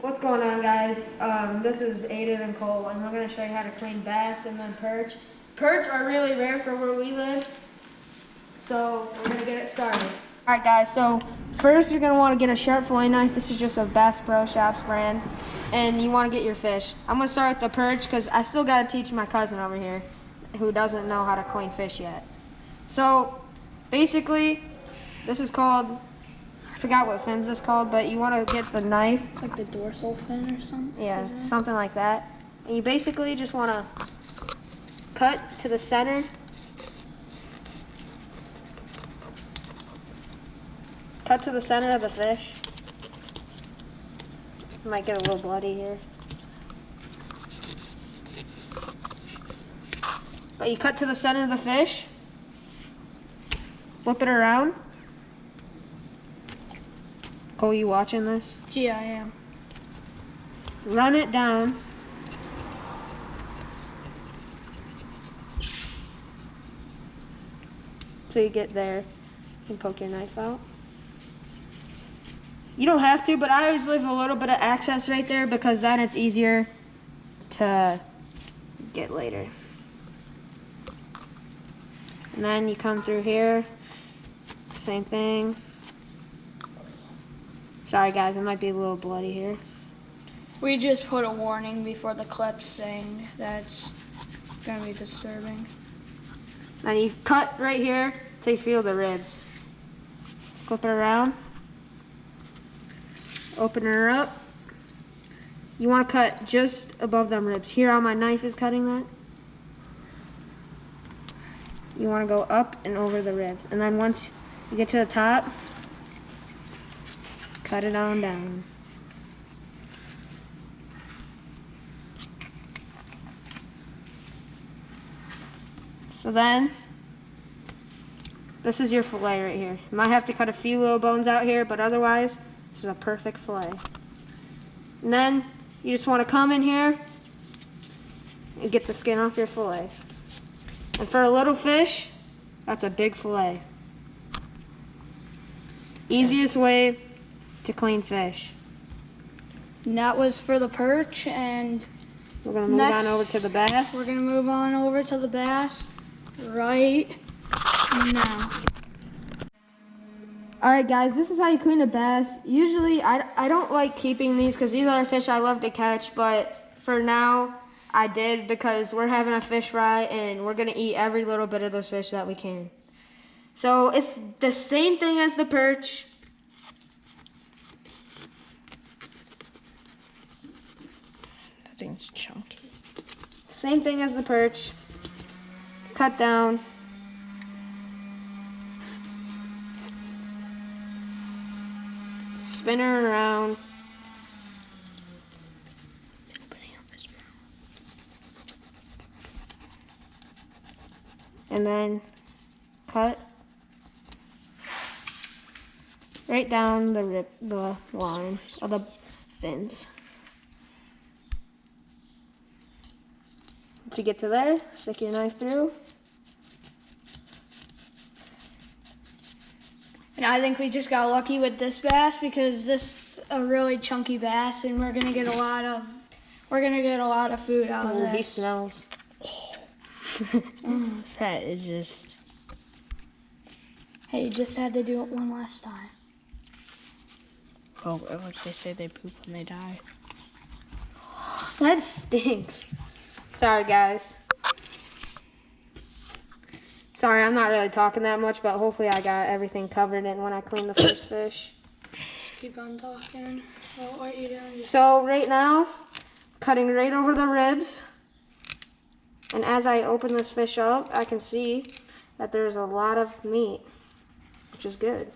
What's going on, guys? This is Aiden and Cole, and we're going to show you how to clean bass and then perch. Perch are really rare for where we live, so we're going to get it started. Alright guys, so first you're going to want to get a sharp fillet knife. This is just a Bass Pro Shops brand, and you want to get your fish. I'm going to start with the perch because I still got to teach my cousin over here who doesn't know how to clean fish yet. So basically, this is called, I forgot what fin's this called, but you want to get the knife. It's like the dorsal fin or something? Yeah, something like that. And you basically just want to cut to the center. Cut to the center of the fish. You might get a little bloody here. But you cut to the center of the fish. Flip it around. Cole, you watching this? Yeah, I am. Run it down. Till you get there and poke your knife out. You don't have to, but I always leave a little bit of access right there because then it's easier to get later. And then you come through here, same thing. Sorry guys, it might be a little bloody here. We just put a warning before the clip saying that's gonna be disturbing. Then you cut right here till you feel the ribs. Flip it around. Open her up. You want to cut just above them ribs. Here how my knife is cutting that. You want to go up and over the ribs. And then once you get to the top, cut it on down. So then, this is your fillet right here. You might have to cut a few little bones out here, but otherwise, this is a perfect fillet. And then, you just want to come in here and get the skin off your fillet. And for a little fish, that's a big fillet. Easiest way to clean fish. And that was for the perch, and We're going to move on over to the bass. we're gonna move on over to the bass right now. Alright guys, this is how you clean a bass. Usually I don't like keeping these because these are fish I love to catch, but for now I did because we're having a fish fry and we're going to eat every little bit of those fish that we can. So it's the same thing as the perch. That thing's chunky. Same thing as the perch. Cut down. Spin her around. And then cut right down the line of the fins. Once you get to there, stick your knife through. And I think we just got lucky with this bass because this is a really chunky bass, and we're gonna get a lot of food out of Ooh, this. he smells. That is just... Hey, you just had to do it one last time. Oh, what did they say? They poop when they die. That stinks. Sorry, guys. Sorry, I'm not really talking that much, but hopefully I got everything covered in when I clean the first fish. Keep on talking. What are you doing? So right now, cutting right over the ribs. And as I open this fish up, I can see that there's a lot of meat, which is good.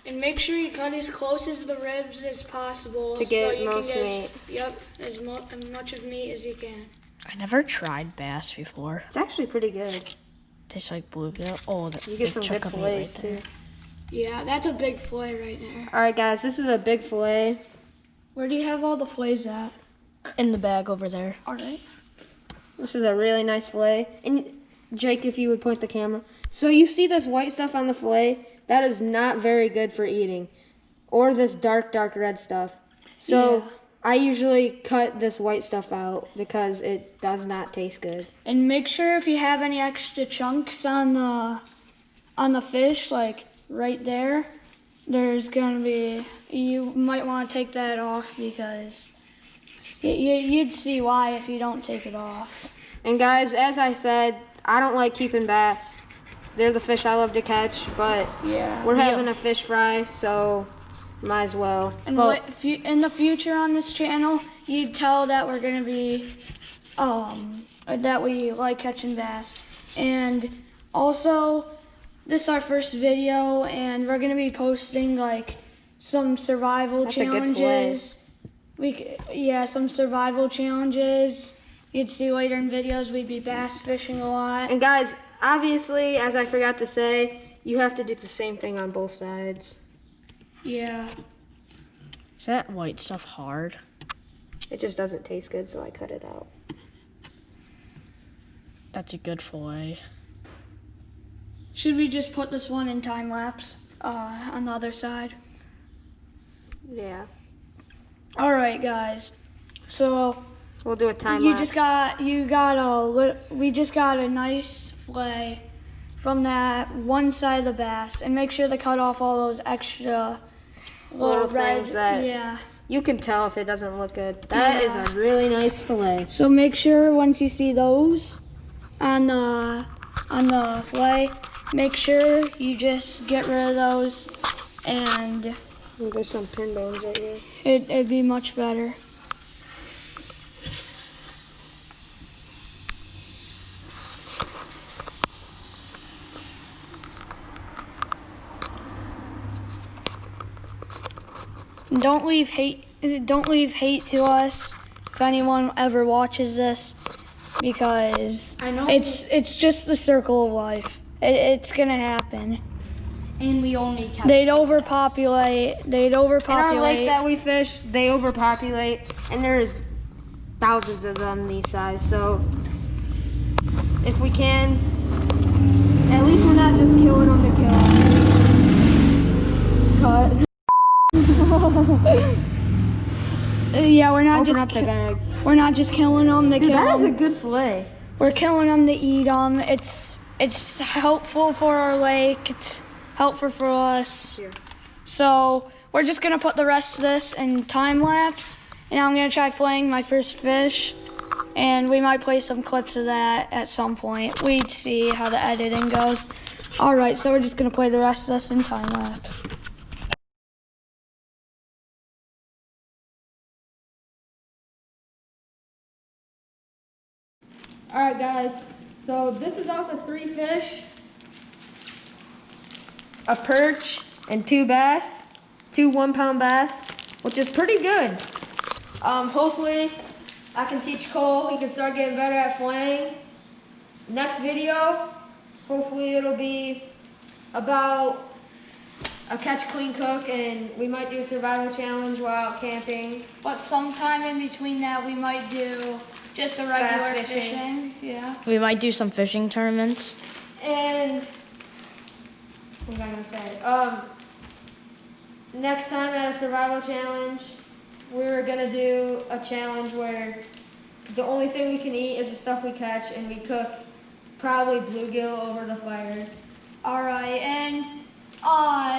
And make sure you cut as close as the ribs as possible To get so you most can meat. Yep, as much of meat as you can. I never tried bass before. It's actually pretty good. Tastes like bluegill. Oh, that You big get some chunk good of meat fillets right there. too. Yeah, that's a big fillet right there. Alright guys, this is a big fillet. Where do you have all the fillets at? In the bag over there. All right. This is a really nice fillet. And Jake, if you would point the camera. So you see this white stuff on the fillet? That is not very good for eating. or this dark red stuff. So Yeah. I usually cut this white stuff out because it does not taste good. And make sure if you have any extra chunks on the fish, like right there, there's gonna be, you might want to take that off because you'd see why if you don't take it off. And guys, as I said, I don't like keeping bass. They're the fish I love to catch, but Yeah. we're having a fish fry, so might as well. And in the future on this channel, you'd tell that we're gonna be, that we like catching bass. And also, this is our first video, and we're gonna be posting like some survival That's a good fillet. challenges. Some survival challenges. You'd see later in videos we'd be bass fishing a lot. And guys, obviously, as I forgot to say, you have to do the same thing on both sides. Yeah. Is that white stuff hard? It just doesn't taste good, so I cut it out. That's a good fillet. Should we just put this one in time lapse on the other side? Yeah. All right, guys. So We'll do a time we lapse. just got a nice fillet from that one side of the bass, and make sure to cut off all those extra Little red, things that- yeah. You can tell if it doesn't look good. That is a really nice fillet. So make sure once you see those on the fillet, make sure you just get rid of those, and Ooh, there's some pin bones right here. it'd be much better. Don't leave hate to us if anyone ever watches this, because I know. it's just the circle of life. It's gonna happen. And we only catch. They'd overpopulate. In our lake that we fish, they overpopulate, and there's thousands of them these size. So if we can, at least we're not just killing them to kill them. Cut. Yeah, we're not Open just up the bag. we're not just killing them to Dude, kill that is a them. good fillet. We're killing them to eat them. It's helpful for our lake. It's helpful for us. Here. So we're just gonna put the rest of this in time lapse, and I'm gonna try filleting my first fish, and we might play some clips of that at some point. We'd see how the editing goes. All right, so we're just gonna play the rest of this in time lapse. All right, guys. So this is off of 3 fish, a perch, and 2 bass, 2 1-pound bass, which is pretty good. Hopefully, I can teach Cole. He can start getting better at filleting. Next video, hopefully it'll be about a catch, clean, cook, and we might do a survival challenge while out camping. But sometime in between that, we might do just a regular Bass fishing. fishing. Yeah. We might do some fishing tournaments. And what was I gonna say? Next time at a survival challenge, we're gonna do a challenge where the only thing we can eat is the stuff we catch, and we cook probably bluegill over the fire. All right, and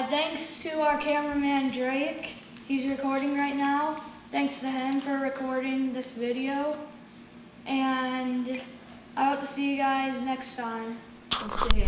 thanks to our cameraman Drake. He's recording right now. Thanks to him for recording this video. And I hope to see you guys next time. Let's see.